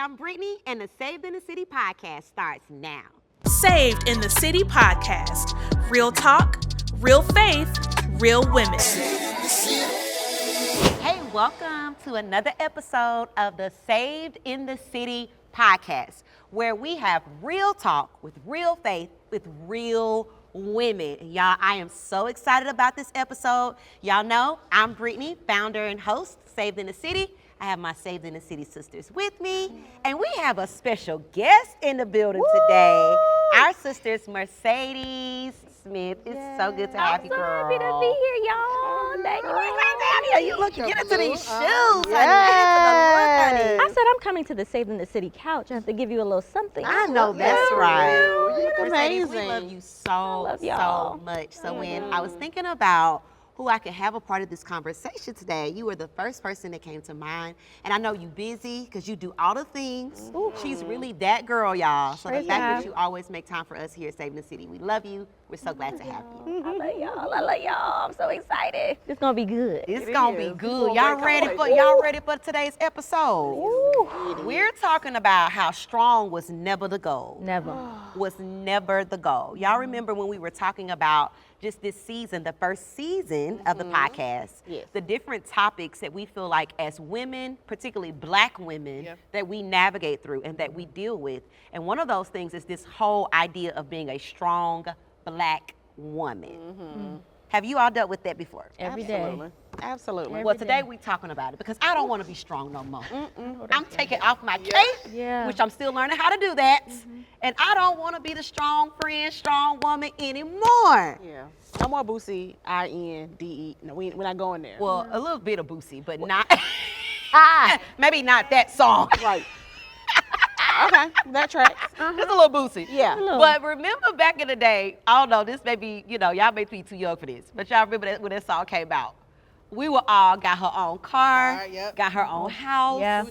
I'm Brittany, and the Saved in the City podcast starts now. Saved in the City podcast. Real talk, real faith, real women. Hey, welcome to another episode of the Saved in the City podcast, where we have real talk with real faith with real women. Y'all, I am so excited about this episode. Y'all know I'm Brittany, founder and host, Saved in the City. I have my Saved in the City sisters with me, and we have a special guest in the building today. Our sisters, Mercedes Smith. It's so good to have you, girl. I'm so happy to be here, y'all. Thank you. You look, get into these shoes, honey. Yes. Get into the look, honey. I said I'm coming to the Saved in the City couch. I have to give you a little something. I know that's right. You look Mercedes, amazing. we love you so love y'all. much. So when I was thinking about who I could have a part of this conversation today, you were the first person that came to mind. And I know you busy because you do all the things. She's really that girl, y'all. So the Praise fact God. that you always make time for us here at Saving the City, we love you. We're so glad to have you. I love y'all. I love y'all. I'm so excited. It's gonna be good. It's gonna be good. Y'all ready for today's episode? We're talking about how strong was never the goal. Never. Was never the goal. Y'all remember when we were talking about just this season, the first season of the podcast, the different topics that we feel like as women, particularly Black women, that we navigate through and that we deal with. And one of those things is this whole idea of being a strong Black woman. Have you all dealt with that before? Every day. Absolutely. Well, today we're talking about it because I don't want to be strong no more. I'm taking off my cape, Yeah. which I'm still learning how to do that. And I don't want to be the strong friend, strong woman anymore. Yeah. No more Boosie, I-N-D-E. No, we're not going there. Well, a little bit of Boosie, but not, maybe not that song. Right. Okay, that tracks. Just a little Boosie. Yeah. But remember back in the day, I don't know, this may be, y'all may be too young for this, but y'all remember that when that song came out? We were all got her own car, got her own house. Yeah.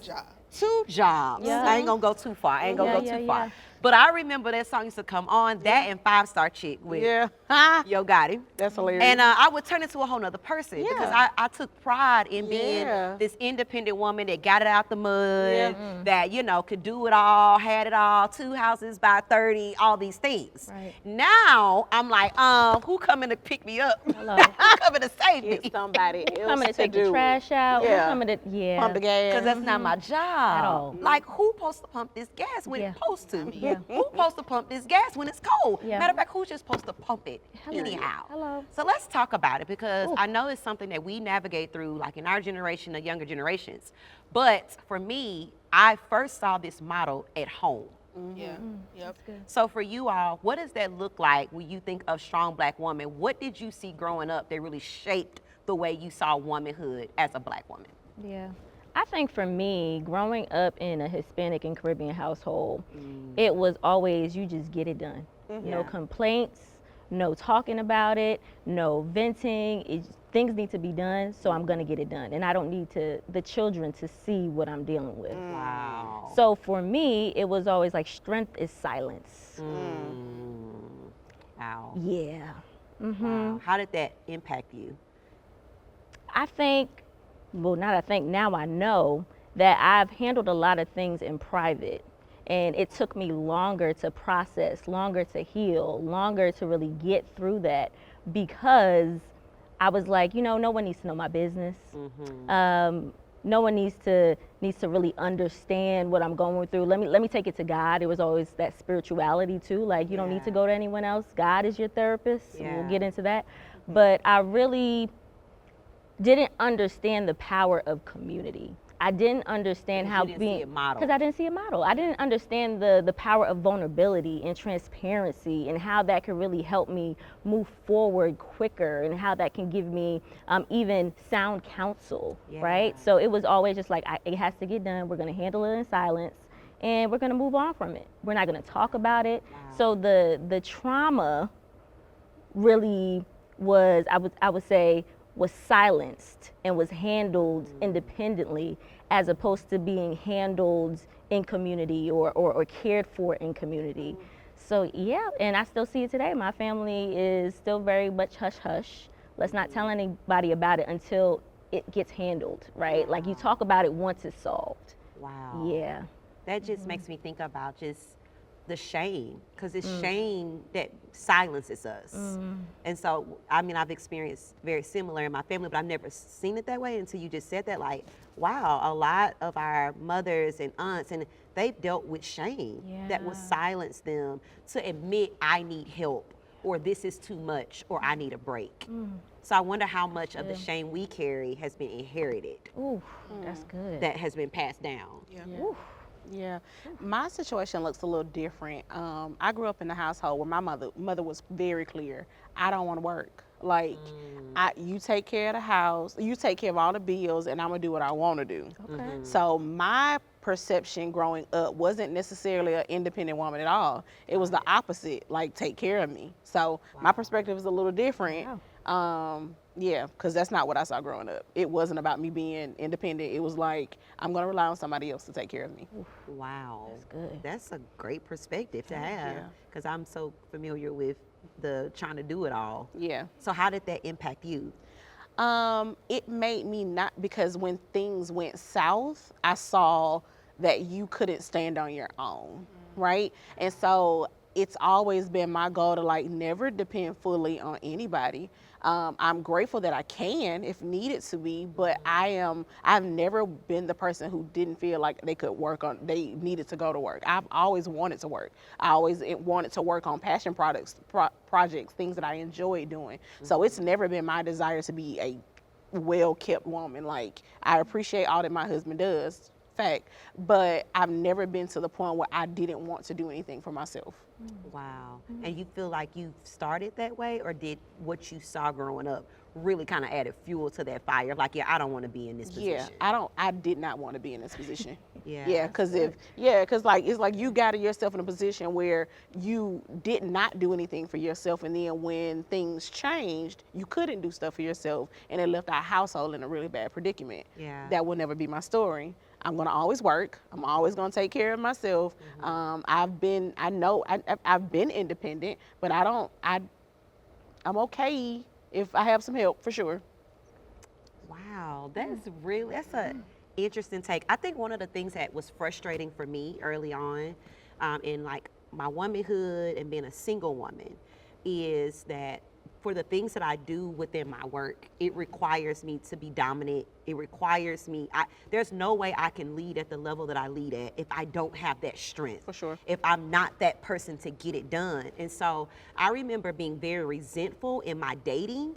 Two jobs. Yeah. I ain't gonna go too far. I ain't gonna Yeah, go yeah, too far. yeah. But I remember that song used to come on, that and 5-Star Chick with Yo Gotti. That's hilarious. And I would turn into a whole nother person because I took pride in being Yeah. this independent woman that got it out the mud, that, could do it all, had it all, 2 houses by 30, all these things. Right. Now, I'm like, who coming to pick me up? Hello. Who coming to save me? Get somebody else Coming to take the do trash out. Yeah. Coming to, Pump the gas. Because that's not my job. At all. Like, who supposed to pump this gas when it's supposed to? Yeah. Who supposed to pump this gas when it's cold? Yeah. Matter of fact, who's just supposed to pump it Hello. anyhow? Hello. So let's talk about it because I know it's something that we navigate through, like in our generation, the younger generations. But for me, I first saw this model at home. Yeah. Yep. So for you all, what does that look like when you think of strong Black woman? What did you see growing up that really shaped the way you saw womanhood as a Black woman? Yeah. I think for me, growing up in a Hispanic and Caribbean household, it was always you just get it done. No complaints, no talking about it, no venting. Things need to be done, so I'm gonna get it done. And I don't need the children to see what I'm dealing with. Wow. So for me, it was always like strength is silence. Wow. Yeah. Wow. How did that impact you? I think, now I know that I've handled a lot of things in private. And it took me longer to process, longer to heal, longer to really get through that because I was like, no one needs to know my business. No one needs to really understand what I'm going through. Let me take it to God. It was always that spirituality too. Like you don't need to go to anyone else. God is your therapist. Yeah. We'll get into that. But I really didn't understand the power of community. I didn't understand how didn't see a model. because I didn't see a model. I didn't understand the power of vulnerability and transparency and how that could really help me move forward quicker and how that can give me even sound counsel, right? So it was always just like, it has to get done. We're gonna handle it in silence and we're gonna move on from it. We're not gonna talk about it. So the trauma really was, I would say, was silenced and was handled independently as opposed to being handled in community or cared for in community. So yeah, and I still see it today. My family is still very much hush hush. Let's not tell anybody about it until it gets handled, right? Like you talk about it once it's solved. Wow. Yeah. That just makes me think about just the shame, because it's shame that silences us. And so, I mean, I've experienced very similar in my family, but I've never seen it that way until you just said that. Like, wow, a lot of our mothers and aunts, and they've dealt with shame that will Yeah. silence them to admit, I need help, or this is too much, or I need a break. So I wonder how much of the good. shame we carry has been inherited, Ooh, that's good. that has been passed down. Yeah. Yeah, my situation looks a little different. I grew up in a household where my mother was very clear. I don't want to work. Like, you take care of the house, you take care of all the bills, and I'm gonna do what I want to do. Okay. So my perception growing up wasn't necessarily an independent woman at all. It was the opposite, like take care of me. So my perspective is a little different. Yeah, because that's not what I saw growing up. It wasn't about me being independent. It was like, I'm gonna rely on somebody else to take care of me. Wow. That's good. That's a great perspective to have, Yeah. because I'm so familiar with the trying to do it all. Yeah. So how did that impact you? It made me not, because when things went south, I saw that you couldn't stand on your own, right? And so it's always been my goal to like never depend fully on anybody. I'm grateful that I can if needed to be, but I've never been the person who didn't feel like they needed to go to work. I've always wanted to work. I always wanted to work on passion projects, things that I enjoy doing. So it's never been my desire to be a well-kept woman. Like, I appreciate all that my husband does, fact, but I've never been to the point where I didn't want to do anything for myself. Wow. And you feel like you started that way, or did what you saw growing up really kind of added fuel to that fire? Like, yeah, I don't want to be in this position. Yeah, I did not want to be in this position. Yeah, Yeah, that's because like it's like you got yourself in a position where you did not do anything for yourself, and then when things changed, you couldn't do stuff for yourself, and it left our household in a really bad predicament. Yeah. That will never be my story. I'm gonna always work. I'm always gonna take care of myself. I've been independent, but I'm okay if I have some help, for sure. Wow, that's a interesting take. I think one of the things that was frustrating for me early on, in like my womanhood and being a single woman, is that for the things that I do within my work, it requires me to be dominant. It requires me. There's no way I can lead at the level that I lead at if I don't have that strength. For sure. If I'm not that person to get it done. And so I remember being very resentful in my dating,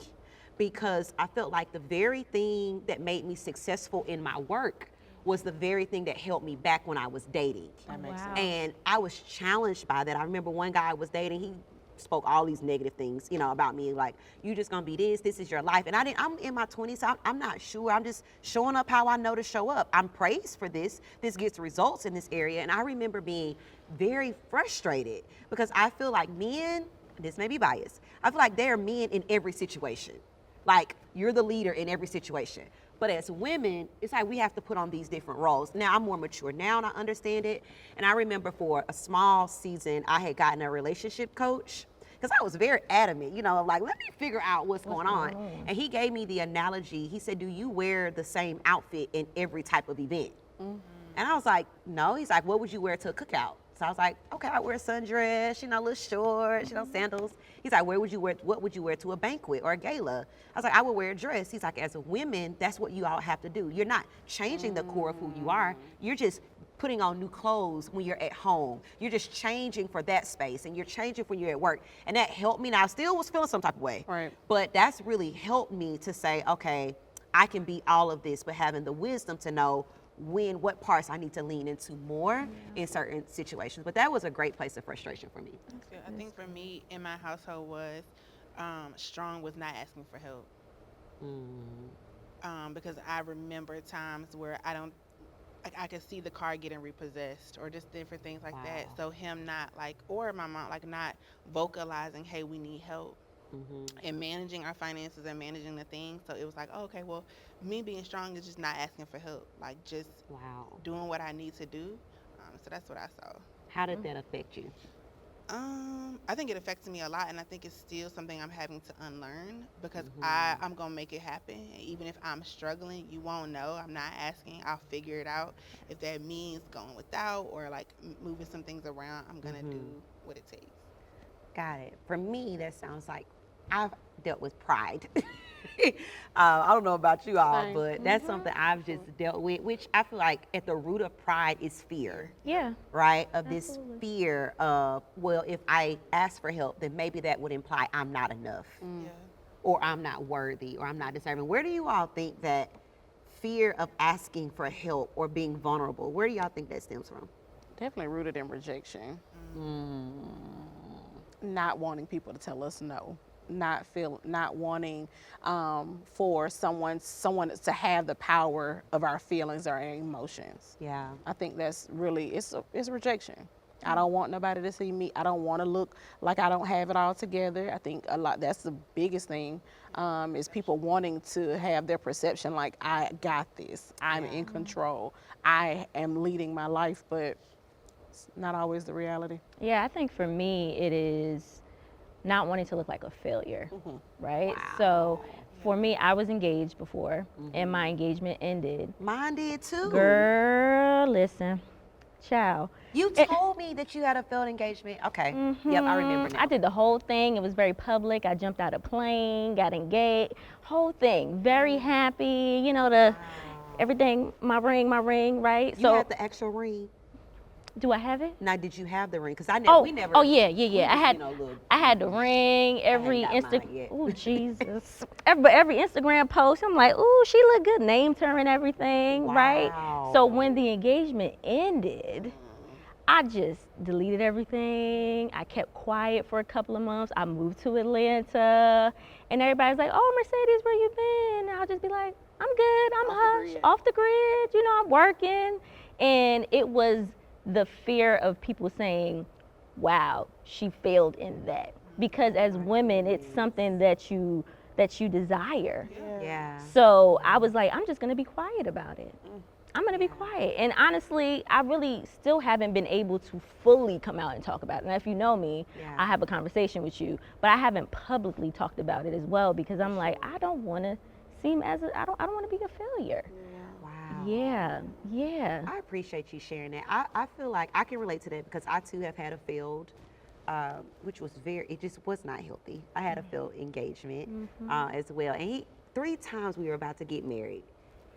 because I felt like the very thing that made me successful in my work was the very thing that held me back when I was dating. That makes wow. sense. And I was challenged by that. I remember one guy I was dating, he spoke all these negative things, about me, like, you just gonna be this is your life. And I'm in my 20s, so I'm not sure. I'm just showing up how I know to show up. I'm praised for this. This gets results in this area. And I remember being very frustrated, because I feel like men, this may be biased, I feel like they are men in every situation. Like, you're the leader in every situation. But as women, it's like we have to put on these different roles. Now, I'm more mature now and I understand it. And I remember for a small season, I had gotten a relationship coach, because I was very adamant, like, let me figure out what's going on. And he gave me the analogy. He said, do you wear the same outfit in every type of event? And I was like, no. He's like, what would you wear to a cookout? So I was like, okay, I wear a sundress, little shorts, sandals. He's like, what would you wear to a banquet or a gala? I was like, I would wear a dress. He's like, as a woman, that's what you all have to do. You're not changing the core of who you are. You're just putting on new clothes when you're at home. You're just changing for that space, and you're changing when you're at work. And that helped me. Now, I still was feeling some type of way. Right. But that's really helped me to say, okay, I can be all of this, but having the wisdom to know what parts I need to lean into more in certain situations. But that was a great place of frustration for me. Yeah, I think for me in my household was strong was not asking for help. Because I remember times where I could see the car getting repossessed or just different things like that. Wow. So him not or my mom not vocalizing, hey, we need help. And managing our finances and managing the things. So it was like, oh, okay, well, me being strong is just not asking for help, like just Wow. doing what I need to do. So that's what I saw. How did that affect you? I think it affects me a lot, and I think it's still something I'm having to unlearn because I'm gonna make it happen. And even if I'm struggling, you won't know. I'm not asking. I'll figure it out. If that means going without or like moving some things around, I'm gonna do what it takes. Got it. For me, that sounds like I've dealt with pride. I don't know about you all, Same. but that's something I've just dealt with, which I feel like at the root of pride is fear. Yeah. Right? Of this Absolutely. fear of, well, if I ask for help, then maybe that would imply I'm not enough, Yeah. or I'm not worthy, or I'm not deserving. Where do you all think that fear of asking for help or being vulnerable, where do y'all think that stems from? Definitely rooted in rejection. Not wanting people to tell us no. Not wanting for someone to have the power of our feelings or our emotions. Yeah. I think that's really it's rejection. I don't want nobody to see me. I don't want to look like I don't have it all together. I think a lot that's the biggest thing is people wanting to have their perception like I got this. I'm in control. I am leading my life, but it's not always the reality. Yeah, I think for me, it is not wanting to look like a failure, right? So for me, I was engaged before, and my engagement ended. Mine did too. Girl, listen, child. You told me that you had a failed engagement. Okay. Yep, I remember now. I did the whole thing. It was very public. I jumped out of plane, got engaged, whole thing. Very happy, you know, everything, my ring, right? You had the actual ring. Do I have it? Now, did you have the ring? Because I never, we never. Oh yeah. we I had, just, little- I had the ring. Every got mine Instagram. yet. Oh Jesus. every Instagram post, I'm like, ooh, she look good. Named her and everything, right? So when the engagement ended, I just deleted everything. I kept quiet for a couple of months. I moved to Atlanta, and everybody's like, "Oh, Mercedes, where you been?" And I'll just be like, "I'm good. I'm hush, off the grid. You know, I'm working." And it was the fear of people saying, "Wow, she failed in that." Because as women, it's something that you desire. Yeah. So I was like, I'm just gonna be quiet about it. I'm gonna be quiet. And honestly, I really still haven't been able to fully come out and talk about it. And if you know me, I have a conversation with you, but I haven't publicly talked about it as well because I'm like, I don't wanna seem as I don't wanna be a failure. Wow. Yeah. I appreciate you sharing that. I feel like I can relate to that because I too have had a failed, which was it just was not healthy. I had a failed engagement as well. And 3 times we were about to get married.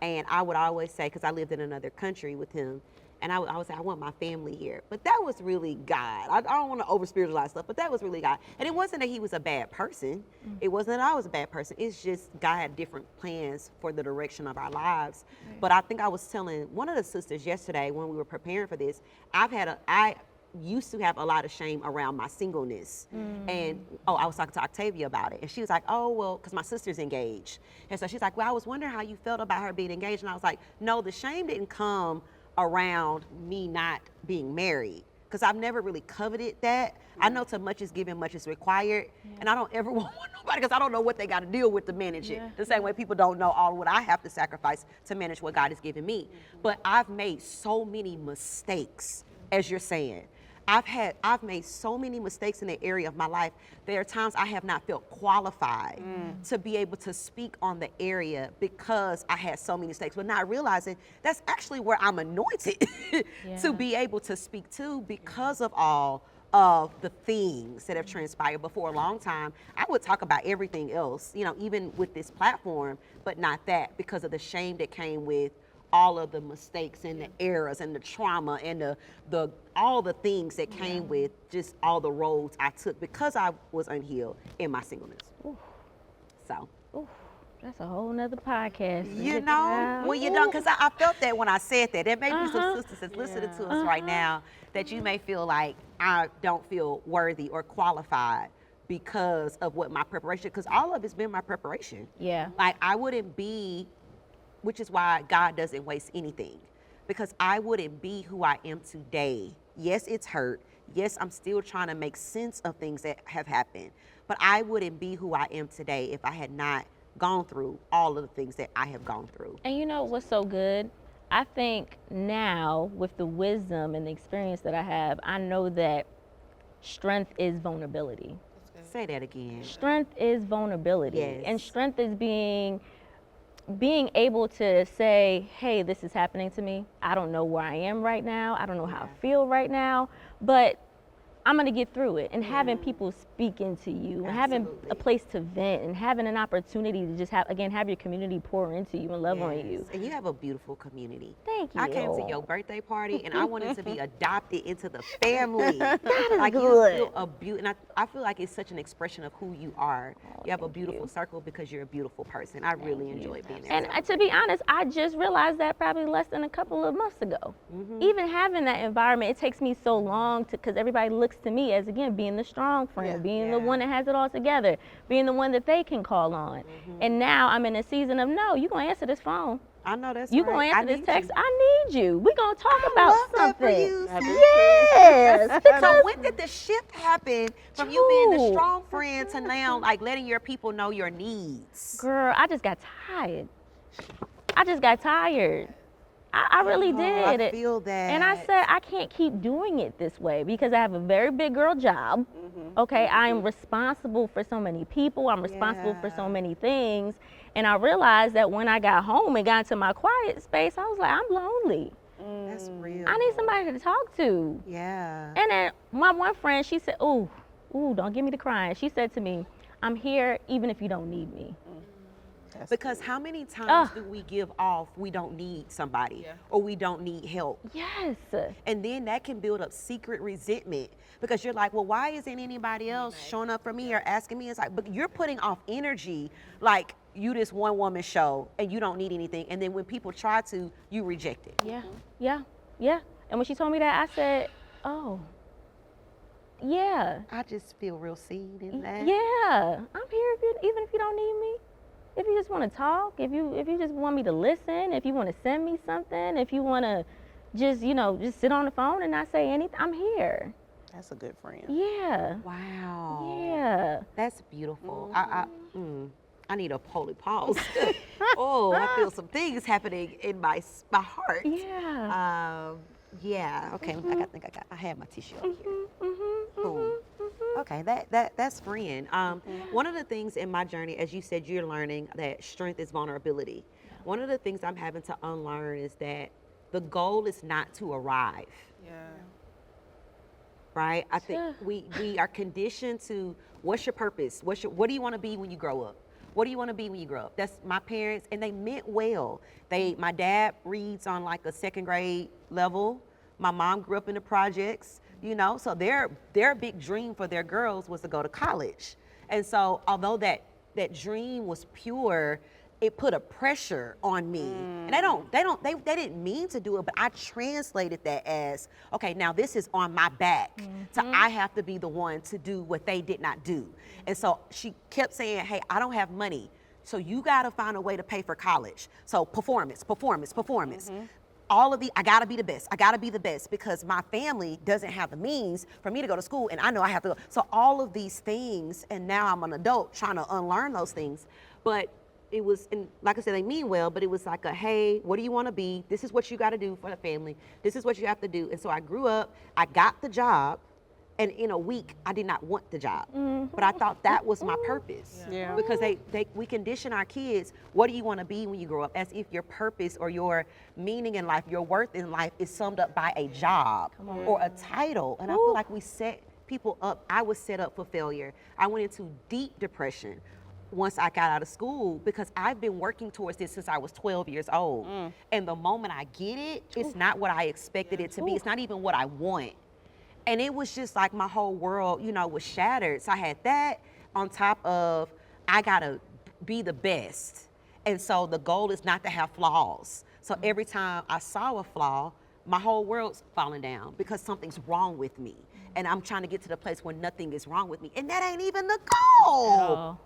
And I would always say, because I lived in another country with him, and I would always say, I want my family here. But that was really God. I don't want to over spiritualize stuff, but that was really God. And it wasn't that he was a bad person. It wasn't that I was a bad person. It's just God had different plans for the direction of our lives. But I think I was telling one of the sisters yesterday when we were preparing for this, I used to have a lot of shame around my singleness. And I was talking to Octavia about it, and she was like, oh, well, because my sister's engaged. And so she's like, well, I was wondering how you felt about her being engaged. And I was like, no, the shame didn't come around me not being married, because I've never really coveted that. I know too much is given, much is required, and I don't ever want nobody, because I don't know what they got to deal with to manage it. The same way people don't know all what I have to sacrifice to manage what God has given me. But I've made so many mistakes, as you're saying. I've made so many mistakes in the area of my life. There are times I have not felt qualified to be able to speak on the area because I had so many mistakes, but not realizing that's actually where I'm anointed to be able to speak to, because of all of the things that have transpired. But for a long time, I would talk about everything else, even with this platform, but not that, because of the shame that came with all of the mistakes and the errors and the trauma and the all the things that came with just all the roads I took because I was unhealed in my singleness. So. That's a whole nother podcast. Well, because I felt that when I said that. There may be some sisters that's listening to us right now that you may feel like I don't feel worthy or qualified because of what my preparation, because all of it's been my preparation. Yeah. Like I wouldn't be, which is why God doesn't waste anything, because I wouldn't be who I am today. Yes, it's hurt. Yes, I'm still trying to make sense of things that have happened, but I wouldn't be who I am today if I had not gone through all of the things that I have gone through. And you know what's so good? I think now with the wisdom and the experience that I have, I know that strength is vulnerability. Say that again. Strength is vulnerability. Yes. And strength is being able to say, hey, this is happening to me. I don't know where I am right now. I don't know how I feel right now, but I'm going to get through it. And having people speak into you, and having a place to vent, and having an opportunity to just have your community pour into you and love on you. And you have a beautiful community. Thank you. I came to your birthday party and I wanted to be adopted into the family. That is like good. You feel and I feel like it's such an expression of who you are. You have a beautiful circle because you're a beautiful person. I really enjoy being there. And to be honest, I just realized that probably less than a couple of months ago. Even having that environment, it takes me so long because everybody looks to me as, again, being the strong friend, being the one that has it all together, being the one that they can call on. And now I'm in a season of, no, you're going to answer this phone. I know that's You right. gonna answer this need text? you. I need you. We're gonna talk about love that for something. you, sis. Yes. So when did the shift happen from you being the Ooh. strong friend to now like letting your people know your needs? Girl, I just got tired. I really did. I feel that. And I said, I can't keep doing it this way because I have a very big girl job. Okay, I am responsible for so many people. I'm responsible for so many things. And I realized that when I got home and got into my quiet space, I was like, I'm lonely. That's real. I need somebody to talk to. Yeah. And then my one friend, she said, ooh, don't get me to crying. She said to me, I'm here even if you don't need me. Because how many times do we give off we don't need somebody or we don't need help? Yes. And then that can build up secret resentment because you're like, well, why isn't anybody else showing up for me or asking me? It's like, but you're putting off energy like you this one woman show and you don't need anything. And then when people try to, you reject it. Yeah. And when she told me that, I said, oh, yeah. I just feel real seen in that. Yeah, I'm here even if you don't need me. If you just want to talk, if you just want me to listen, if you want to send me something, if you want to just sit on the phone and not say anything, I'm here. That's a good friend. Yeah. Wow. Yeah. That's beautiful. I need a holy pause. Oh, I feel some things happening in my heart. Yeah. Yeah. Okay. I have my tissue up here. Boom. Okay, that's friend. One of the things in my journey, as you said, you're learning that strength is vulnerability. One of the things I'm having to unlearn is that the goal is not to arrive. Yeah. Right? I think we are conditioned to, what's your purpose? What do you want to be when you grow up? What do you want to be when you grow up? That's my parents, and they meant well. My dad reads on like a second grade level. My mom grew up in the projects. So their big dream for their girls was to go to college. And so although that dream was pure, it put a pressure on me. And they didn't mean to do it, but I translated that as, okay, now this is on my back. So I have to be the one to do what they did not do. And so she kept saying, hey, I don't have money. So you got to find a way to pay for college. So performance. All of I gotta be the best. I gotta be the best because my family doesn't have the means for me to go to school and I know I have to go. So all of these things, and now I'm an adult trying to unlearn those things. But it was, and like I said, they mean well, but it was like hey, what do you wanna be? This is what you gotta do for the family. This is what you have to do. And so I grew up, I got the job, and in a week, I did not want the job. But I thought that was my purpose. Yeah. Because we condition our kids, what do you want to be when you grow up? As if your purpose or your meaning in life, your worth in life is summed up by a job or a title. And I feel like we set people up. I was set up for failure. I went into deep depression once I got out of school because I've been working towards this since I was 12 years old. And the moment I get it, it's not what I expected it to be. It's not even what I want. And it was just like my whole world, was shattered. So I had that on top of I gotta be the best. And so the goal is not to have flaws. So every time I saw a flaw, my whole world's falling down because something's wrong with me. And I'm trying to get to the place where nothing is wrong with me. And that ain't even the goal.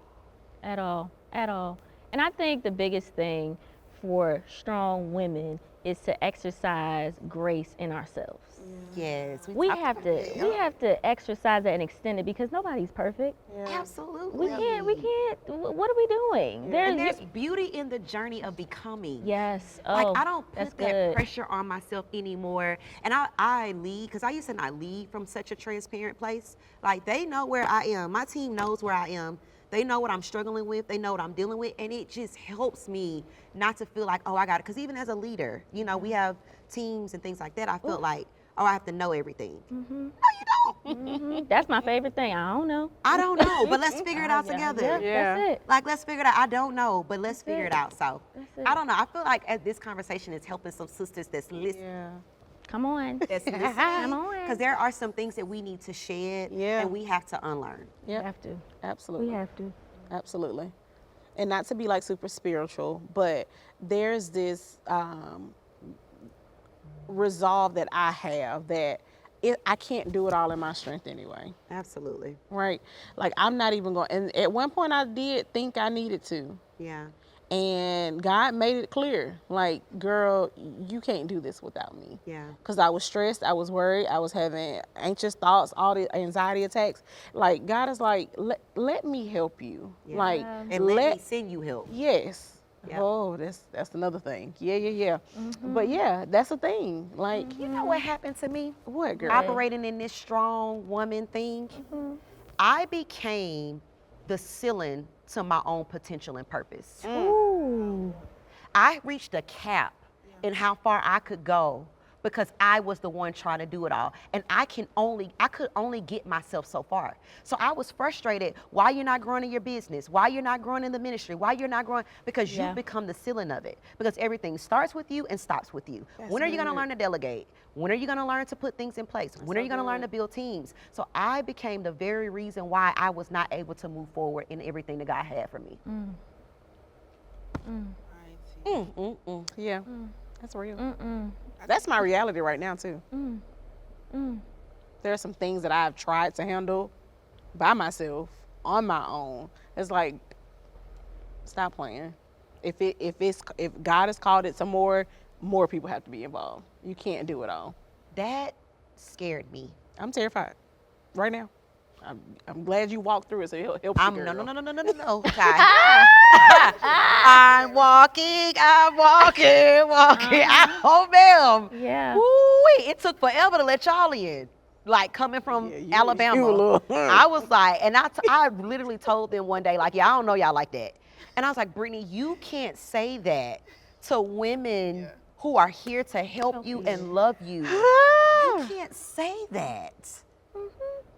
At all. And I think the biggest thing for strong women is to exercise grace in ourselves. Yes. We talked have about to that. we have to exercise that and extend it because nobody's perfect. Absolutely. We can't. What are we doing? And there's beauty in the journey of becoming. Yes. Oh, Like I don't that's put that good. pressure on myself anymore. And I lead, because I used to not lead from such a transparent place. Like they know where I am. My team knows where I am. They know what I'm struggling with. They know what I'm dealing with. And it just helps me not to feel like, oh, I got it. Because even as a leader, you know, we have teams and things like that. I felt like, oh, I have to know everything. No, you don't. That's my favorite thing. I don't know. I don't know, but let's figure it out together. Yeah, that's it. Like, let's figure it out. I don't know, but let's figure it out. So, That's it. I don't know. I feel like this conversation is helping some sisters that's listening. Yeah. Come on. That's listening. Come on. Because there are some things that we need to shed and we have to unlearn. We have to. Absolutely. We have to. Absolutely. And not to be like super spiritual, but there's this resolve that I have that I can't do it all in my strength anyway. Absolutely. Right? Like I'm not even going, and at one point I did think I needed to. Yeah. And God made it clear, like, girl, you can't do this without me. Yeah. Because I was stressed, I was worried, I was having anxious thoughts, all the anxiety attacks. Like, God is like, let me help you. Yeah. Like, And let me send you help. Yes. Yep. Oh, that's another thing. Yeah. But yeah, that's a thing. Like, You know what happened to me? what, girl? Operating in this strong woman thing, I became the ceiling to my own potential and purpose. Ooh. I reached a cap in how far I could go because I was the one trying to do it all. And I could only get myself so far. So I was frustrated why you're not growing in your business, why you're not growing in the ministry, why you're not growing, because Yeah. you've become the ceiling of it. Because everything starts with you and stops with you. When are you gonna learn to delegate? When are you gonna learn to put things in place? When are you gonna learn to build teams? So I became the very reason why I was not able to move forward in everything that God had for me. Yeah, that's real. That's my reality right now, too. There are some things that I've tried to handle by myself, on my own. It's like, stop playing. If God has called it some more people have to be involved. You can't do it all. That scared me. I'm terrified right now. I'm glad you walked through it, so it'll help you, girl. No, Ty. I'm walking. Oh, ma'am. Yeah. Woo-wee. It took forever to let y'all in. Like coming from Alabama. you a little- I was like, and I literally told them one day, like, yeah, I don't know y'all like that. And I was like, Brittany, you can't say that to women who are here to help you and love you. You can't say that.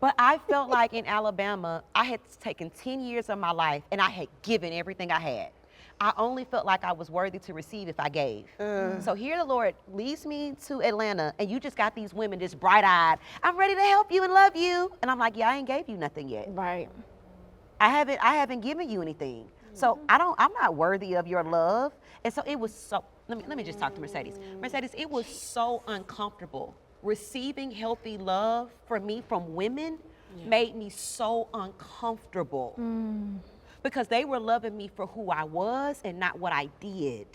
But I felt like in Alabama, I had taken 10 years of my life and I had given everything I had. I only felt like I was worthy to receive if I gave. So here the Lord leads me to Atlanta and you just got these women just bright-eyed. I'm ready to help you and love you. And I'm like, yeah, I ain't gave you nothing yet. Right. I haven't given you anything. So I'm not worthy of your love. And so it was so, let me just talk to Mercedes. Mercedes, it was so uncomfortable. Receiving healthy love from me from women made me so uncomfortable because they were loving me for who I was and not what I did.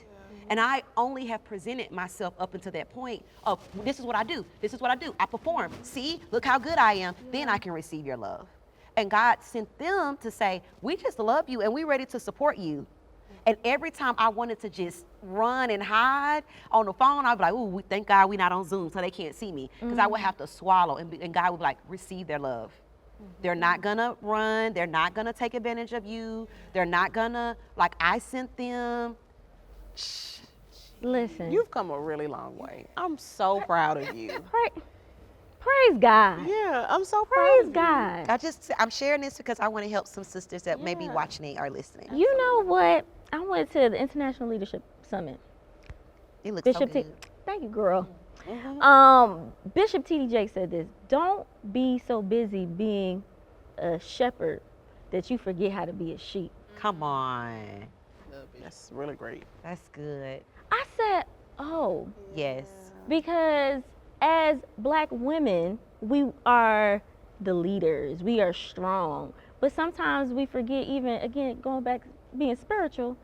And I only have presented myself up until that point of this is what I do. This is what I do. I perform. See, look how good I am. Then I can receive your love. And God sent them to say, we just love you and we're ready to support you. And every time I wanted to just run and hide on the phone, I'd be like, ooh, thank God we're not on Zoom so they can't see me. Because I would have to swallow and God would be like, receive their love. They're not gonna run. They're not gonna take advantage of you. They're not gonna, like I sent them. Listen. You've come a really long way. I'm so proud of you. Praise God. Yeah, I'm so proud Praise of God. I'm sharing this because I want to help some sisters that may be watching or listening. You know what? I went to the International Leadership Summit. It looks Bishop so good. Thank you, girl. Bishop T.D. Jakes said this: don't be so busy being a shepherd that you forget how to be a sheep. Come on. That's really great. That's good. I said, oh, Yes. because as Black women, we are the leaders. We are strong. But sometimes we forget, even, again, going back, being spiritual,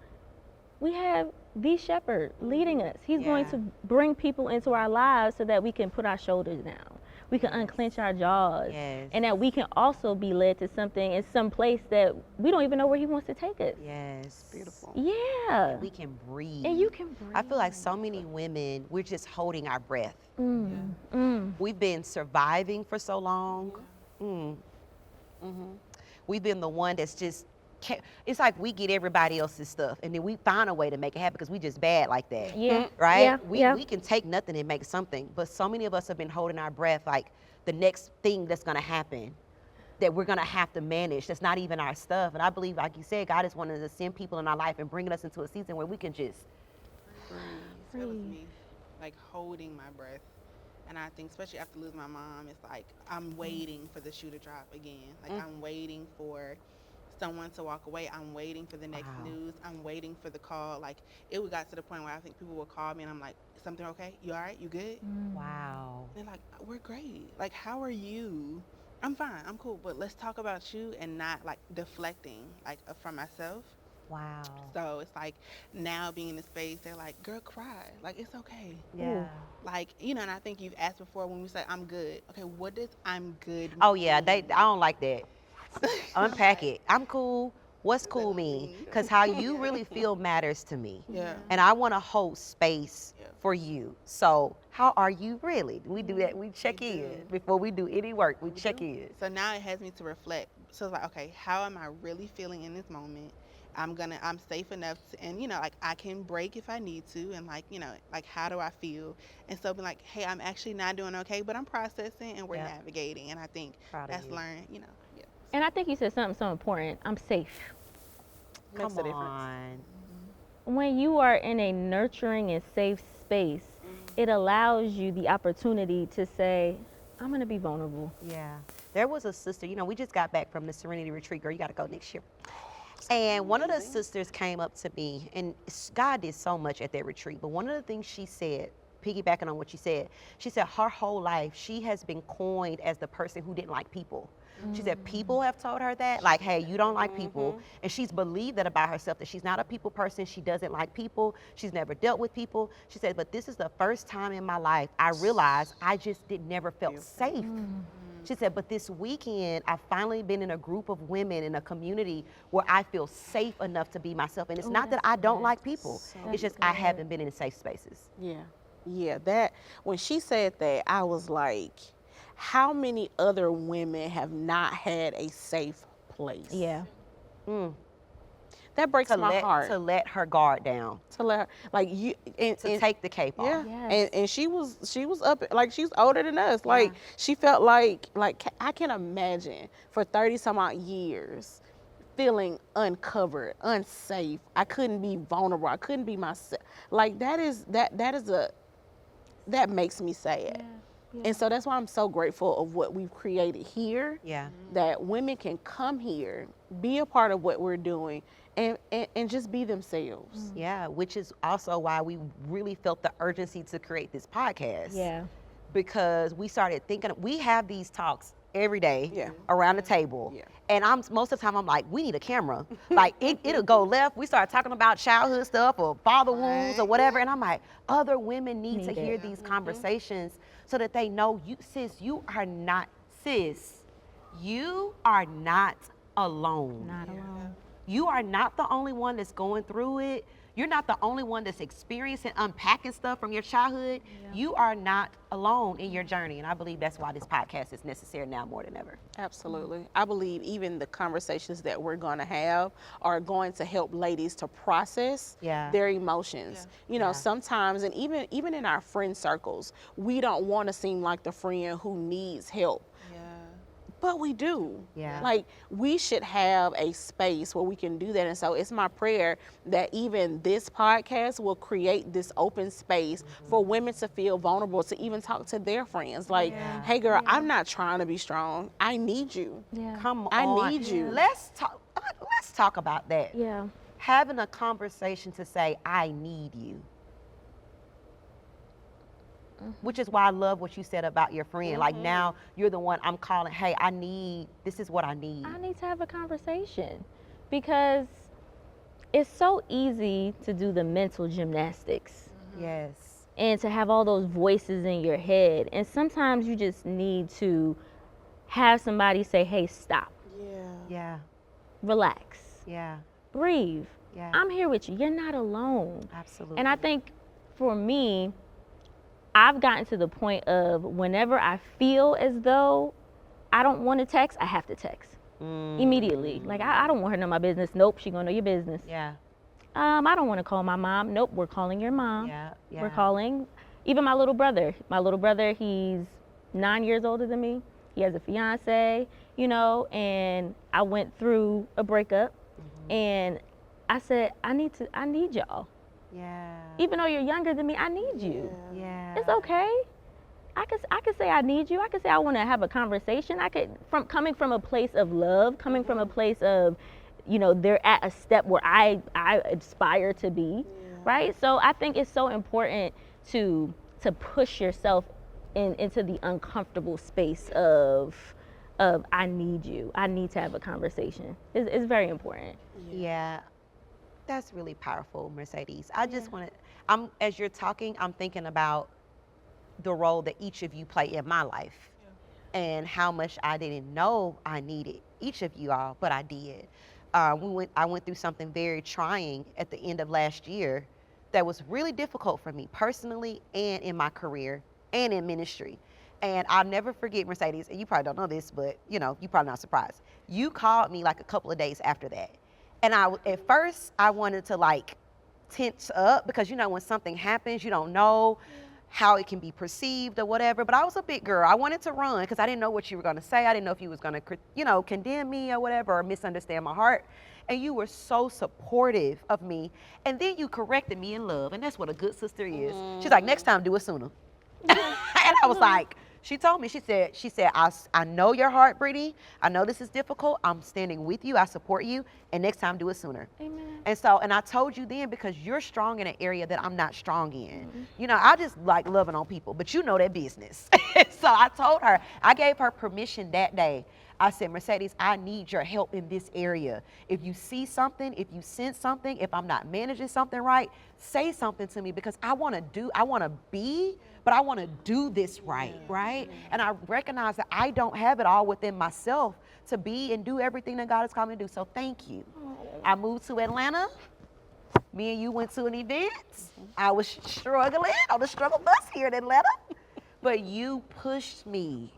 we have the shepherd leading us. He's going Yeah. to bring people into our lives so that we can put our shoulders down. We can unclench our jaws. Yes. And that we can also be led to something in some place that we don't even know where he wants to take us. Yes. Beautiful. Yeah. We can breathe. And you can breathe. I feel like so many women, we're just holding our breath. Mm. We've been surviving for so long. We've been the one that's just, it's like we get everybody else's stuff and then we find a way to make it happen because we just bad like that. Yeah. Right? Yeah. We, yeah. we can take nothing and make something, but so many of us have been holding our breath like the next thing that's gonna happen that we're gonna have to manage that's not even our stuff. And I believe, like you said, God is wanting to send people in our life and bringing us into a season where we can just, That was me, like holding my breath. And I think, especially after losing my mom, it's like I'm waiting for the shoe to drop again. Like I'm waiting for someone to walk away. I'm waiting for the next Wow. news. I'm waiting for the call. Like it got to the point where I think people will call me and I'm like, something okay? You all right? You good? wow. They're like, we're great. Like, how are you? I'm fine. I'm cool. But let's talk about you and not like deflecting like from myself. Wow. So it's like now being in the space, they're like, girl, cry. Like, it's okay. Yeah. Like, and I think you've asked before when we say I'm good. Okay, what does I'm good Oh yeah, mean? I don't like that. Unpack it. I'm cool. What's cool mean? Because how you really feel matters to me. Yeah. And I want to hold space Yeah. for you. So how are you really? We do that. We check in do. before we do any work. We check in. So now it has me to reflect. So it's like, okay, how am I really feeling in this moment? I'm safe enough to, and like I can break if I need to, and like like how do I feel? And so be like, hey, I'm actually not doing okay, but I'm processing and we're Yep. navigating. And I think Proud of that's you. learned, yeah. And I think you said something so important. I'm safe. Makes Come a difference. on. When you are in a nurturing and safe space, it allows you the opportunity to say, I'm going to be vulnerable. Yeah. There was a sister, we just got back from the Serenity Retreat. Girl, you got to go next year. And one of the sisters came up to me, and God did so much at that retreat. But one of the things she said, piggybacking on what you said, she said her whole life she has been coined as the person who didn't like people. She said people have told her that, like, hey, you don't like people. And she's believed that about herself, that she's not a people person. She doesn't like people. She's never dealt with people. She said, but this is the first time in my life I realized I just never felt safe. She said, but this weekend, I've finally been in a group of women in a community where I feel safe enough to be myself. And it's not that I don't like people. It's just I haven't been in safe spaces. Yeah, that when she said that, I was like, how many other women have not had a safe place? Yeah. That breaks my heart. To let her guard down. To let her, like you and Take the cape yeah, off. Yes. and she was up, like she's older than us. Like she felt like I can imagine for 30 some odd years feeling uncovered, unsafe. I couldn't be vulnerable. I couldn't be myself. Like that makes me sad. And so that's why I'm so grateful of what we've created here. Yeah. That women can come here, be a part of what we're doing, and just be themselves. Yeah, which is also why we really felt the urgency to create this podcast. Yeah. Because we started thinking, we have these talks every day Yeah. around the table. Yeah. And most of the time I'm like, we need a camera. Like it'll go left. We start talking about childhood stuff or father wounds or whatever. And I'm like, other women need to hear these conversations so that they know you are not alone. Not alone. You are not the only one that's going through it. You're not the only one that's experiencing unpacking stuff from your childhood. You are not alone in your journey. And I believe that's why this podcast is necessary now more than ever. Absolutely. I believe even the conversations that we're going to have are going to help ladies to process their emotions. Sometimes, and even in our friend circles, we don't want to seem like the friend who needs help. But we do. Yeah. Like we should have a space where we can do that. And so it's my prayer that even this podcast will create this open space for women to feel vulnerable, to even talk to their friends. Like, hey girl, I'm not trying to be strong. I need you. Yeah. Come I on. need you. Let's talk about that. Yeah. Having a conversation to say, I need you. Which is why I love what you said about your friend. Like now you're the one I'm calling, hey, this is what I need. I need to have a conversation because it's so easy to do the mental gymnastics Yes. and to have all those voices in your head. And sometimes you just need to have somebody say, hey, stop, Yeah. relax, Yeah. breathe. Yeah. I'm here with you. You're not alone. Absolutely. And I think for me, I've gotten to the point of whenever I feel as though I don't want to text, I have to text immediately. Like, I don't want her to know my business. Nope, she gonna know your business. Yeah. I don't want to call my mom. Nope, we're calling your mom. Yeah. Yeah. We're calling even my little brother. My little brother, he's 9 years older than me. He has a fiance, you know, and I went through a breakup and I said, I need y'all. Yeah. Even though you're younger than me, I need you. Yeah. It's okay. I could say I need you. I could say I want to have a conversation. Coming from a place of love, coming from a place of, you know, they're at a step where I aspire to be, right? So I think it's so important to push yourself into the uncomfortable space of I need you. I need to have a conversation. It's very important. Yeah. That's really powerful, Mercedes. I just want to, as you're talking, I'm thinking about the role that each of you play in my life and how much I didn't know I needed each of you all, but I did. I went through something very trying at the end of last year that was really difficult for me personally and in my career and in ministry. And I'll never forget, Mercedes, and you probably don't know this, but you know, you're probably not surprised. You called me like a couple of days after that. And at first I wanted to like tense up because, you know, when something happens, you don't know how it can be perceived or whatever. But I was a big girl. I wanted to run because I didn't know what you were going to say. I didn't know if you was going to, you know, condemn me or whatever or misunderstand my heart. And you were so supportive of me. And then you corrected me in love. And that's what a good sister is. She's like, next time, do it sooner. And I was like, she told me, she said, I know your heart, Brittany. I know this is difficult. I'm standing with you. I support you. And next time, do it sooner. Amen. And I told you then because you're strong in an area that I'm not strong in. You know, I just like loving on people, but you know that business. So I told her, I gave her permission that day. I said, Mercedes, I need your help in this area. If you see something, if you sense something, if I'm not managing something right, say something to me because I want to be, but I want to do this right? And I recognize that I don't have it all within myself to be and do everything that God has called me to do. So thank you. I moved to Atlanta. Me and you went to an event. I was struggling on the struggle bus here in Atlanta. But you pushed me.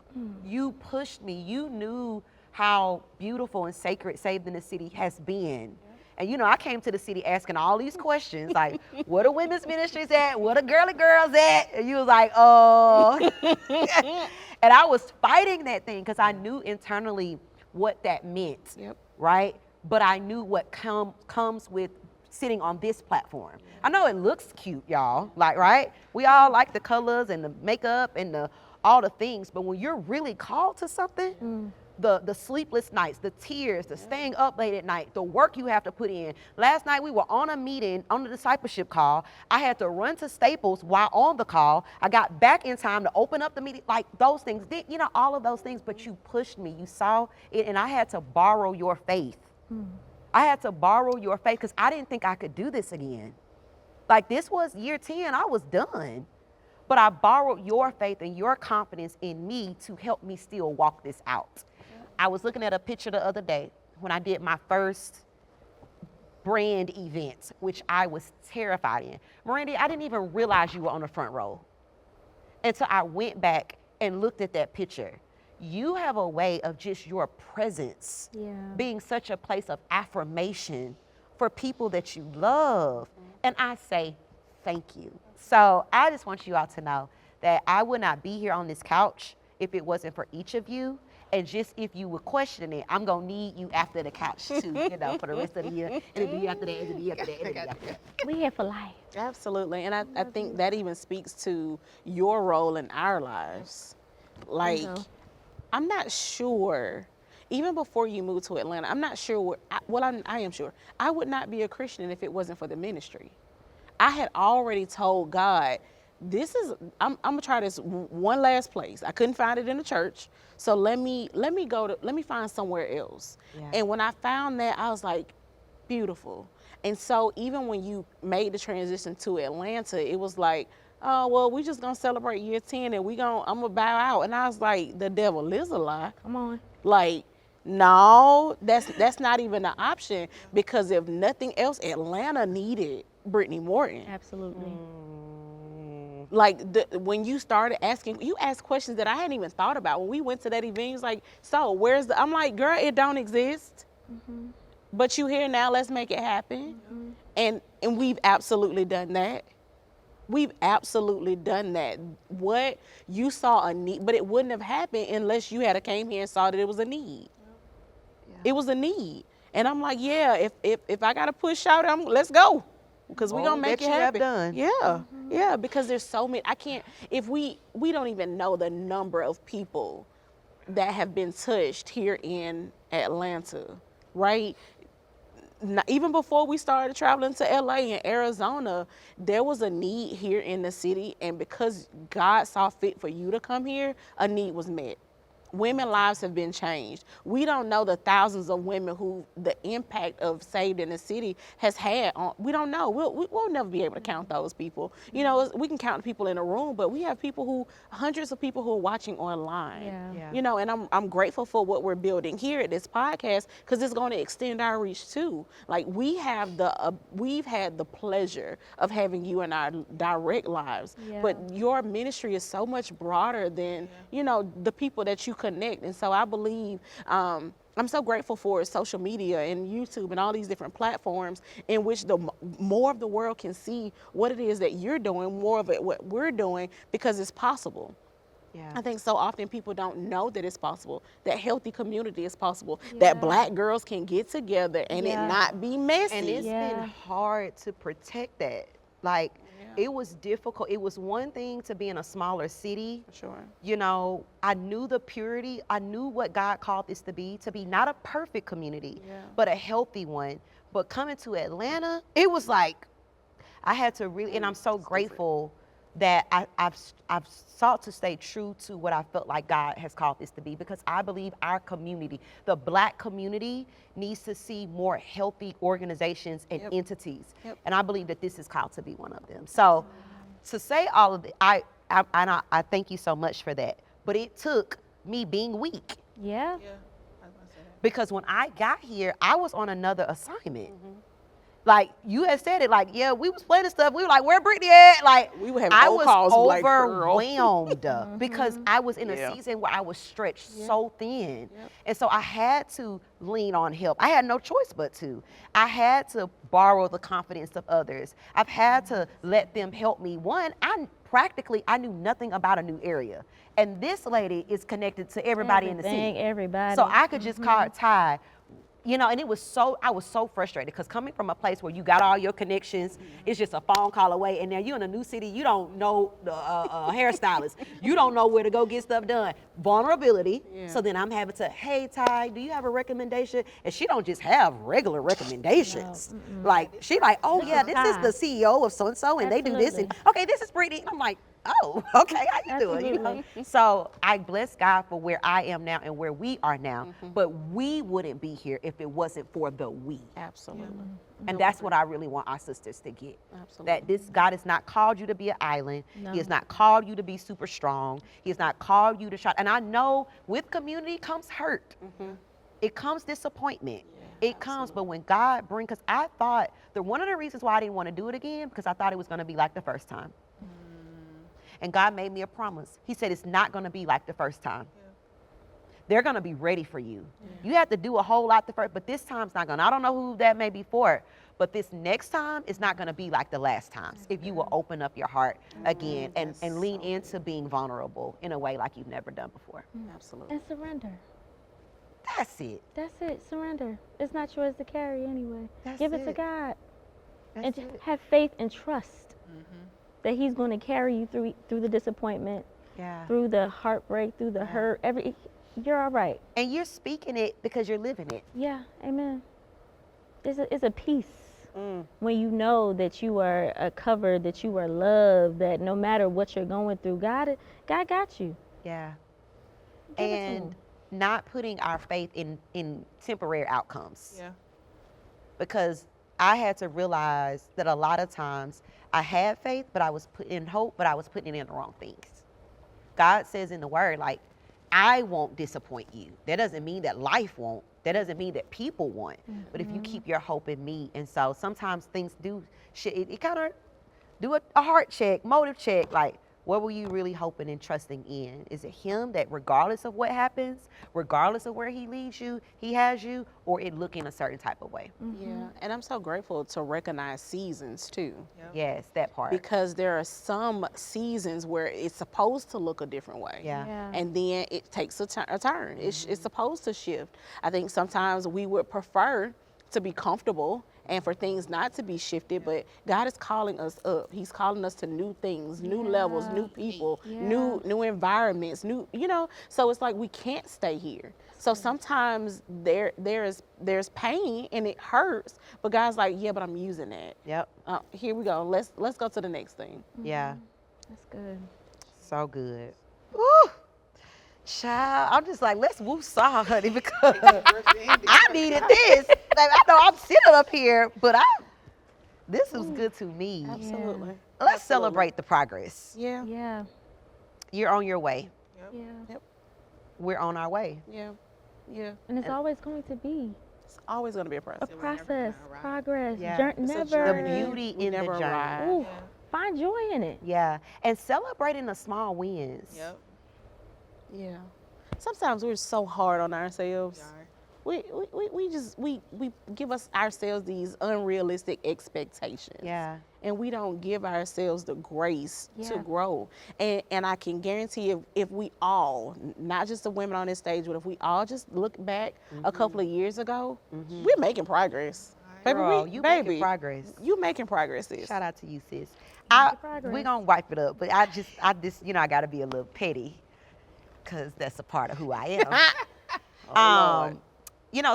You pushed me. You knew how beautiful and sacred Saved in the City has been. And you know, I came to the city asking all these questions, like, what are women's ministries at? What are girly girls at? And you was like, oh. And I was fighting that thing because I knew internally what that meant, right? But I knew what comes with sitting on this platform. I know it looks cute, y'all, like, right? We all like the colors and the makeup and all the things, but when you're really called to something, the sleepless nights, the tears, the staying up late at night, the work you have to put in. Last night we were on a meeting, on the discipleship call. I had to run to Staples while on the call. I got back in time to open up the meeting, like those things, you know, all of those things, but you pushed me, you saw it, and I had to borrow your faith. I had to borrow your faith because I didn't think I could do this again. Like this was year 10, I was done. But I borrowed your faith and your confidence in me to help me still walk this out. I was looking at a picture the other day when I did my first brand event, which I was terrified in. Miranda, I didn't even realize you were on the front row until I went back and looked at that picture. You have a way of just your presence being such a place of affirmation for people that you love. And I say, thank you. So I just want you all to know that I would not be here on this couch if it wasn't for each of you. And just if you were questioning it, I'm gonna need you after the couch too, you know, for the rest of the year, and the year after that, and the year after that, and the year after that. We here for life. Absolutely. And I think that even speaks to your role in our lives. Like, I'm not sure, even before you moved to Atlanta, I'm not sure, I am sure, I would not be a Christian if it wasn't for the ministry. I had already told God, I'm gonna try this one last place. I couldn't find it in the church, so let me find somewhere else. And when I found that, I was like, beautiful. And so even when you made the transition to Atlanta, it was like, oh, well, we just gonna celebrate year 10 and I'm gonna bow out. And I was like, the devil is a lie. Come on. Like, no, that's not even an option, because if nothing else, Atlanta needed Brittany Morton. Absolutely. Like when you started asking, you asked questions that I hadn't even thought about. When we went to that event, he was like, so where's I'm like, girl, it don't exist. But you here now, let's make it happen. And we've absolutely done that. We've absolutely done that. What you saw a need, but it wouldn't have happened unless you had came here and saw that it was a need. It was a need. And I'm like, yeah, if I gotta push out, let's go. Because we're gonna make it happen. Done. Yeah. Yeah, because there's so many. I can't, if we don't even know the number of people that have been touched here in Atlanta, right? Even before we started traveling to LA and Arizona, there was a need here in the city, and because God saw fit for you to come here, a need was met. Women's lives have been changed. We don't know the thousands of women who the impact of Saved in the City has had on. We don't know. We'll never be able to count those people. You know, we can count the people in a room, but we have hundreds of people who are watching online. Yeah. You know, and I'm grateful for what we're building here at this podcast, because it's going to extend our reach too. Like we've had the pleasure of having you in our direct lives, but your ministry is so much broader than you know the people that you connect. And so I believe I'm so grateful for social media and YouTube and all these different platforms in which the more of the world can see what it is that you're doing, more of it what we're doing, because it's possible. Yeah. I think so often people don't know that it's possible, that healthy community is possible, that Black girls can get together and it not be messy. And it's been hard to protect that. Like, it was difficult. It was one thing to be in a smaller city. Sure. You know, I knew the purity. I knew what God called this to be not a perfect community, but a healthy one. But coming to Atlanta, it was like, I had to really, and I'm so grateful that I've sought to stay true to what I felt like God has called this to be, because I believe our community, the Black community, needs to see more healthy organizations and entities. And I believe that this is called to be one of them. So to say all of it, I thank you so much for that. But it took me being weak. Yeah. I was gonna say that. Because when I got here, I was on another assignment. Like you had said it, like, yeah, we was planning stuff. We were like, where Brittany at? Like, We would have I phone was calls and be like, "Girl." overwhelmed because I was in a season where I was stretched so thin. And so I had to lean on help. I had no choice but to. I had to borrow the confidence of others. I've had to let them help me. One, I knew nothing about a new area. And this lady is connected to everybody in the city. Everybody. So I could just call Ty. You know, and I was so frustrated, because coming from a place where you got all your connections, it's just a phone call away, and now you're in a new city, you don't know the hairstylist, you don't know where to go get stuff done. Vulnerability. So then I'm having to, hey Ty, do you have a recommendation? And she don't just have regular recommendations. Like she like, oh yeah, this is the CEO of so and so, and they do this, and okay, this is Brittany. I'm like, oh, okay, how you doing? You know? So I bless God for where I am now and where we are now, but we wouldn't be here if it wasn't for the we. Absolutely. And that's what I really want our sisters to get. Absolutely. That this God has not called you to be an island. No. He has not called you to be super strong. He has not called you to try. And I know with community comes hurt. It comes disappointment. It comes, but when God brings, because I thought that one of the reasons why I didn't want to do it again, because I thought it was going to be like the first time. And God made me a promise. He said, it's not going to be like the first time. They're going to be ready for you. You have to do a whole lot the first, but this time's not going to. I don't know who that may be for, but this next time is not going to be like the last times if you will open up your heart again and lean into being vulnerable in a way like you've never done before. Absolutely. And surrender. That's it. That's it. Surrender. It's not yours to carry anyway. That's Give it to it. God. That's And it. have faith and trust that He's going to carry you through the disappointment, Yeah. through the heartbreak, through the hurt. You're all right. And you're speaking it because you're living it. Yeah. Amen. It's a peace when you know that you are covered, that you are loved, that no matter what you're going through, God got you. Yeah. Give it to And Him. not putting our faith in temporary outcomes. Yeah. Because I had to realize that a lot of times I had faith, but I was putting in hope, but I was putting it in the wrong things. God says in the word, like, I won't disappoint you. That doesn't mean that life won't. That doesn't mean that people won't. But if you keep your hope in me, and so sometimes things do, it kind of do a heart check, motive check, like, what were you really hoping and trusting in? Is it him that regardless of what happens, regardless of where he leads you, he has you, or it looking a certain type of way? Yeah, and I'm so grateful to recognize seasons too. Yes, that part. Because there are some seasons where it's supposed to look a different way. Yeah. And then it takes a turn. It's supposed to shift. I think sometimes we would prefer to be comfortable and for things not to be shifted, but God is calling us up. He's calling us to new things, new levels, new people, new environments, so it's like we can't stay here. So sometimes there's pain and it hurts, but God's like, yeah, but I'm using that. Yep. Here we go. Let's go to the next thing. Yeah. That's good. So good. Woo! Child, I'm just like, let's woo-saw, honey, because I needed this. Like, I know I'm sitting up here, but this was good to me. Absolutely. Let's celebrate the progress. Yeah. Yeah. You're on your way. Yeah. We're on our way. Yeah. Yeah. And it's always going to be It's always going to be a a process. process, progress, Yeah. It's a never. journey. The beauty We in the never journey. arrive. Ooh, find joy in it. Yeah. And celebrating the small wins. Yep. Yeah. Sometimes we're so hard on ourselves. We We give ourselves these unrealistic expectations. Yeah. And we don't give ourselves the grace to Yeah. grow. And I can guarantee if we all, not just the women on this stage, but if we all just look back a couple of years ago, we're making progress. Baby, Girl, you making progress. You making progress, sis. Shout out to you, sis. progress. We're going to wipe it up, but I just, I got to be a little petty because that's a part of who I am. Lord.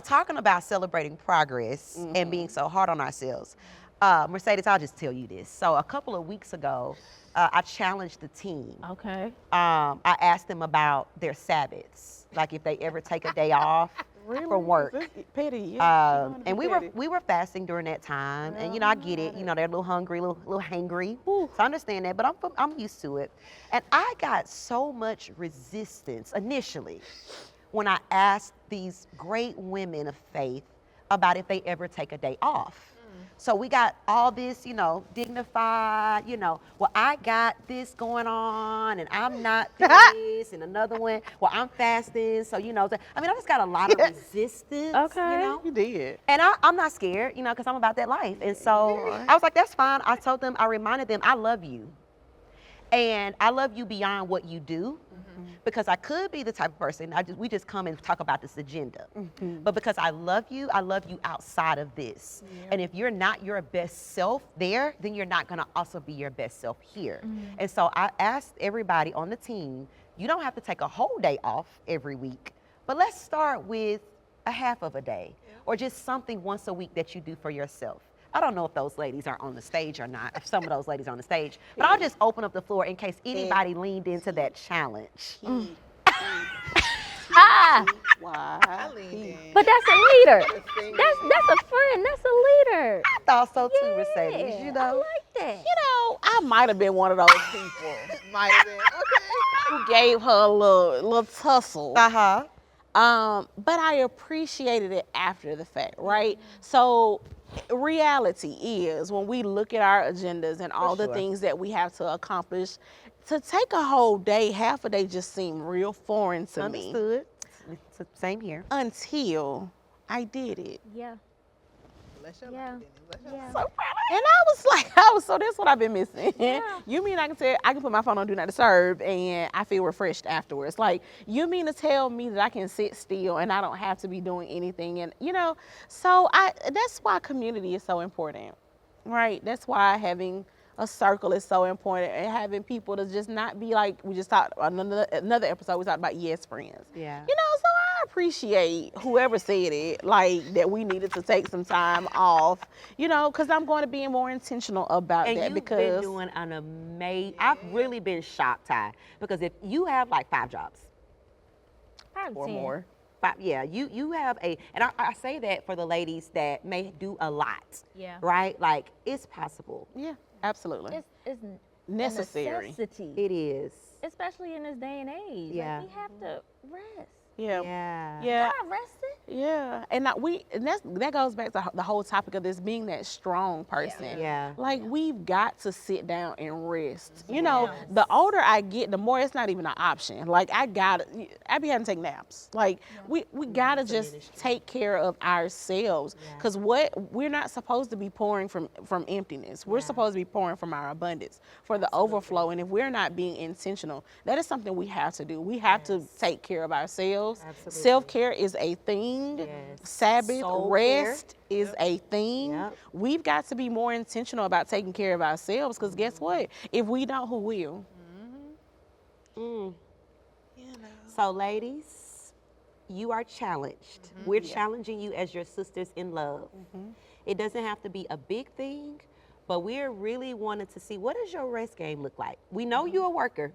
Talking about celebrating progress and being so hard on ourselves. Mercedes, I'll just tell you this. So a couple of weeks ago, I challenged the team. Okay. I asked them about their Sabbaths, like if they ever take a day off from work. Petty, yeah. And we were fasting during that time, and I get it. They're a little hungry, a little hangry. So I understand that, but I'm used to it. And I got so much resistance initially when I asked these great women of faith about if they ever take a day off. So we got all this, dignified, well, I got this going on and I'm not this, and another one, well, I'm fasting. So, I just got a lot of resistance, Okay. You did. And I'm not scared, because I'm about that life. And so I was like, that's fine. I reminded them, I love you. And I love you beyond what you do, because I could be the type of person, we just come and talk about this agenda. But because I love you outside of this. And if you're not your best self there, then you're not gonna also be your best self here. And so I asked everybody on the team, you don't have to take a whole day off every week, but let's start with a half of a day or just something once a week that you do for yourself. I don't know if those ladies are on the stage or not, if some of those ladies are on the stage, but I'll just open up the floor in case anybody leaned into that challenge. Why? I leaned in. But that's a leader. That's a friend. That's a leader. I thought so too, Mercedes, I like that. I might have been one of those people Might have been. Okay. who gave her a little tussle. Uh-huh. But I appreciated it after the fact, right? So reality is when we look at our agendas and all the sure. things that we have to accomplish, to take a whole day, half a day just seemed real foreign to me Understood. It's the same here. until I did it. Yeah. Let's show Yeah. them. Let's show Yeah. them. And so that's what I've been missing. Yeah. You mean I can put my phone on Do Not Disturb and I feel refreshed afterwards? Like, you mean to tell me that I can sit still and I don't have to be doing anything? And, so that's why community is so important, right? That's why having a circle is so important, and having people to just not be like, we just talked another episode, we talked about yes friends. Yeah. So I appreciate whoever said it, like that we needed to take some time off, because I'm going to be more intentional about And that you've because been doing an amazing, I've really been shocked, Ty, because if you have like 5 jobs, Probably or 10. more. Yeah, you have and I say that for the ladies that may do a lot. Yeah. Right? Like, it's possible. Yeah, absolutely. It's Necessary. a necessity, It is. especially in this day and age. Yeah. Like, we have to rest. Yeah. Yeah. Yeah. God rested. Yeah, and that goes back to the whole topic of this being that strong person. Yeah. Like, we've got to sit down and rest. You know, the older I get, the more it's not even an option. Like, I be having to take naps. Like, we gotta just take care of ourselves, because we're not supposed to be pouring from emptiness. We're supposed to be pouring from our abundance for the overflow. And if we're not being intentional, that is something we have to do. We have to take care of ourselves. Absolutely. Self-care is a thing. Yes. Sabbath, Soul care. rest is a thing. Yep. We've got to be more intentional about taking care of ourselves, because guess what? If we don't, who will? Mm. You know. So, ladies, you are challenged. We're challenging you as your sisters in love. It doesn't have to be a big thing, but we're really wanting to see, what does your rest game look like? We know you're a worker.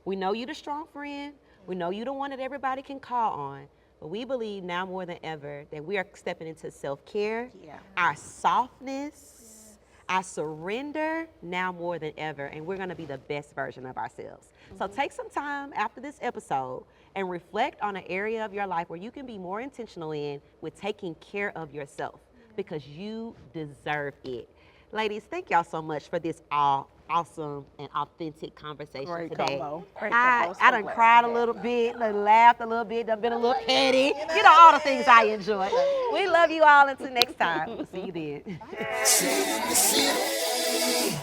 We know you're the strong friend. We know you're the one that everybody can call on. But we believe now more than ever that we are stepping into self-care, our softness, our surrender now more than ever, and we're gonna be the best version of ourselves. So take some time after this episode and reflect on an area of your life where you can be more intentional in with taking care of yourself, because you deserve it. Ladies, thank y'all so much for this awesome and authentic conversation Great today. combo. Great I combo. So done glad. cried a little bit, done laughed a little bit, done been a little petty. You know, all the things I enjoy. We love you all. Until next time. See you then.